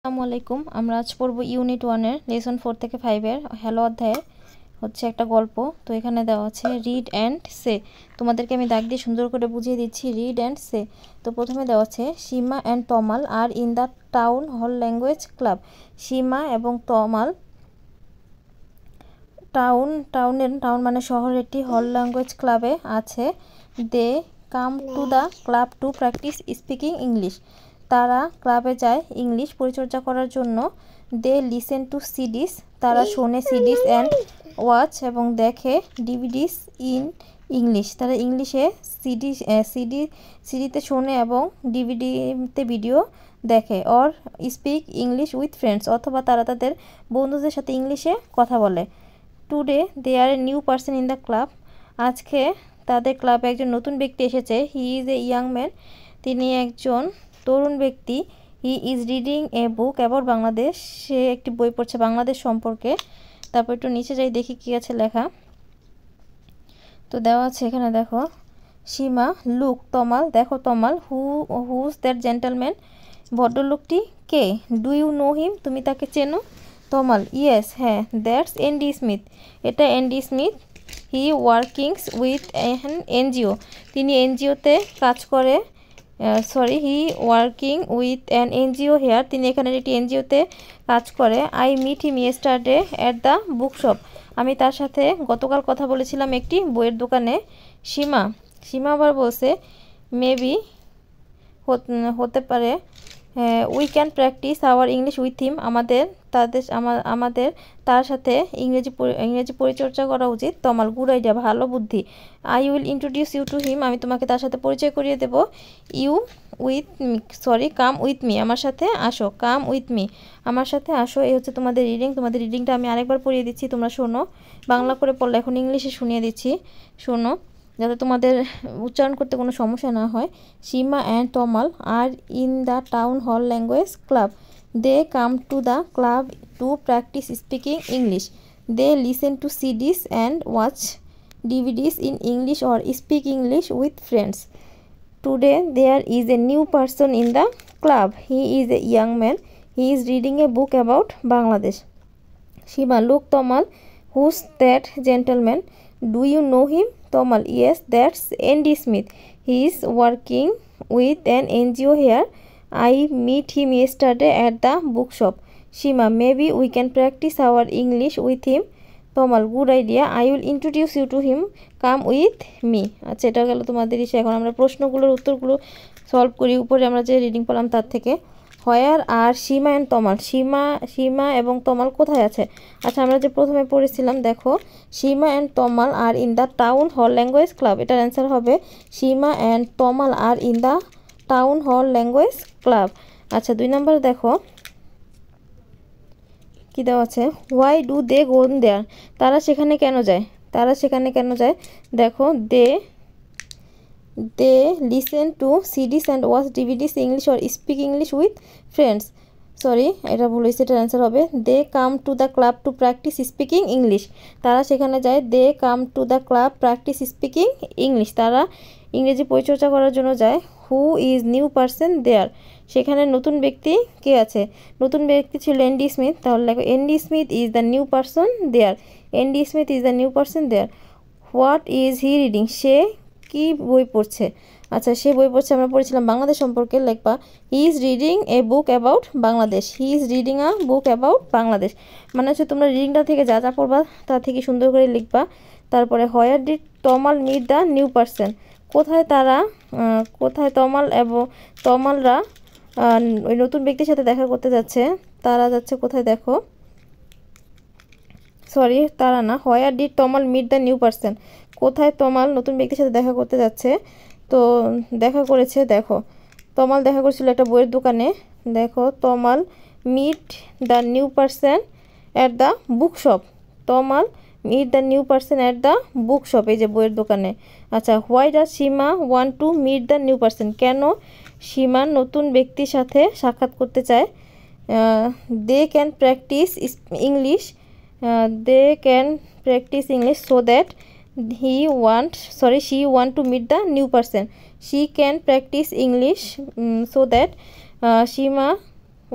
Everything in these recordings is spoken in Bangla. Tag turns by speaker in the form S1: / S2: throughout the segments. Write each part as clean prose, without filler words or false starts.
S1: আসসালামু আলাইকুম। আমরা আজ পড়ব ইউনিট 1 এর লেসন 4 থেকে 5 এর হ্যালো অধ্যায়ের হচ্ছে একটা গল্প। তো এখানে দেওয়া আছে রিড অ্যান্ড সে। তোমাদেরকে আমি দাগ দিয়ে সুন্দর করে বুঝিয়ে দিচ্ছি রিড অ্যান্ড সে। তো প্রথমে দেওয়া আছে Seema and Tamal are in the town hall language club. Seema এবং তমাল টাউন মানে শহরের একটি হল ল্যাঙ্গুয়েজ ক্লাবে আছে। They come to the club to practise speaking English. তারা ক্লাবে যায় ইংলিশ পরিচর্যা করার জন্য। They listen to CDs. তারা শোনে সিডিস অ্যান্ড ওয়াচ এবং দেখে ডিভিডিস ইন ইংলিশ। তারা ইংলিশে সিডিতে শোনে এবং ডিভিডিতে ভিডিও দেখে। Or speak English with friends, অথবা তারা তাদের বন্ধুদের সাথে ইংলিশে কথা বলে। Today they are a new person in the club. আজকে তাদের ক্লাবে একজন নতুন ব্যক্তি এসেছে। He is a young man. তিনি একজন তরুণ ব্যক্তি। He is reading a book about Bangladesh. সে একটি বই পড়ছে বাংলাদেশ সম্পর্কে। তারপর একটু নিচে যাই দেখি কী আছে লেখা। তো দেওয়া আছে এখানে দেখো সীমা লুক তমাল, দেখো তমাল হুজ দ্যাট জেন্টলম্যান। ভদ্রলোকটি কে? Do you know him? তুমি তাকে চেনো? তমাল ইয়েস, হ্যাঁ। That's Andy Smith. এটা Andy Smith. He workings with an NGO. তিনি এনজিওতে কাজ করে। He working with an NGO here. তিনি এখানে একটি এনজিওতে কাজ করে। I meet him yesterday at the bookshop. আমি তার সাথে গতকাল কথা বলেছিলাম একটি বইয়ের দোকানে। সীমা আবার বলছে মেবি, হতে পারে, we can practise our English with him. আমাদের তার সাথে ইংরেজি পরিচর্যা করা উচিত। তমাল গুড আইডিয়া, ভালো বুদ্ধি। I will introduce you to him. আমি তোমাকে তার সাথে পরিচয় করিয়ে দেবো। Come with me. আমার সাথে আসো। কাম উইথ মি, আমার সাথে আসো। এই হচ্ছে তোমাদের রিডিং। তোমাদের রিডিংটা আমি আরেকবার পড়িয়ে দিচ্ছি, তোমরা শোনো। বাংলা করে পড়লে এখন ইংলিশে শুনিয়ে দিচ্ছি, শোনো, যাতে তোমাদের উচ্চারণ করতে কোনো সমস্যা না হয়। Seema and Tamal are in the town hall language club. They come to the club to practise speaking English. They listen to CDs and watch DVDs in English or speak English with friends. Today there is a new person in the club. He is a young man. He is reading a book about Bangladesh. Shiba, look Tomal, who's that gentleman? Do you know him? Tomal, yes, that's Andy Smith. He is working with an NGO here. I met him yesterday at the bookshop. Shima, maybe we can practice our English with him. Tamal good idea. I will introduce you to him. Come with me. আচ্ছা, এটা গেল তোমাদের ইসে। এখন আমরা প্রশ্নগুলোর উত্তরগুলো সলভ করি। উপরে আমরা যে রিডিং পেলাম তার থেকে। হোয়ার আর সীমা অ্যান্ড তমাল। সীমা এবং তমাল কোথায় আছে? আচ্ছা, আমরা যে প্রথমে পড়েছিলাম দেখো, Seema and Tamal are in the town hall language club. এটার অ্যান্সার হবে Seema and Tamal are in the town hall language club. আচ্ছা, 2 নম্বর দেখো কি দেওয়া আছে। Why do they go there. তারা সেখানে কেন যায়? দেখো, they listen to CDs and watch DVDs English or speak English with friends. এটা ভুল হয়েছে। এটার অ্যান্সার হবে they come to the club to practise speaking English. তারা সেখানে যায়। They come to the club practise speaking English. তারা ইংরেজি পরিচর্যা করার জন্য যায়। Who is new person there. সেখানে নতুন ব্যক্তি কে আছে? নতুন ব্যক্তি ছিল এনডি স্মিথ। তাহলে দেখো Andy Smith is the new person there. Andy Smith is the new person there. What is he reading. সে কি বই পড়ছে? আচ্ছা, সে বই পড়ছে, আমরা পড়েছিলাম বাংলাদেশ সম্পর্কে। লিখবা হি is reading a book about Bangladesh. He is reading a book about Bangladesh. মানে হচ্ছে তোমরা রিডিংটা থেকে যা যা পড়বা তা থেকে সুন্দর করে লিখবা। তারপরে where did Tamal meet the new person. কোথায় তমাল এবং তমালরা ওই নতুন ব্যক্তির সাথে দেখা করতে যাচ্ছে। তারা যাচ্ছে কোথায় দেখো, তারা না, where did Tamal meet the new person. কোথায় তমাল নতুন ব্যক্তির সাথে দেখা করতে যাচ্ছে? তো দেখা করেছে, দেখো তমাল দেখা করেছিল একটা বইয়ের দোকানে। দেখো Tamal meet the new person at the bookshop. Tamal meet the new person at the bookshop, এই যে বইয়ের দোকানে। আচ্ছা, why does Seema want to meet the new person. কেন সীমা নতুন ব্যক্তির সাথে সাক্ষাৎ করতে চায়? They can practise English so that she want to meet the new person. She can practice English so that Shima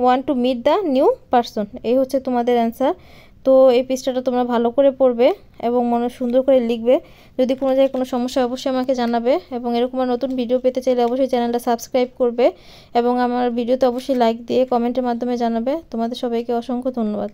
S1: want to meet the new person. এই হচ্ছে তোমাদের অ্যান্সার। তো এই পৃষ্ঠাটা তোমরা ভালো করে পড়বে এবং মনে সুন্দর করে লিখবে। যদি কোনো জায়গায় কোনো সমস্যা অবশ্যই আমাকে জানাবে এবং এরকম নতুন ভিডিও পেতে চাইলে অবশ্যই চ্যানেলটা সাবস্ক্রাইব করবে এবং আমার ভিডিওতে অবশ্যই লাইক দিয়ে কমেন্টের মাধ্যমে জানাবে। তোমাদের সবাইকে অসংখ্য ধন্যবাদ।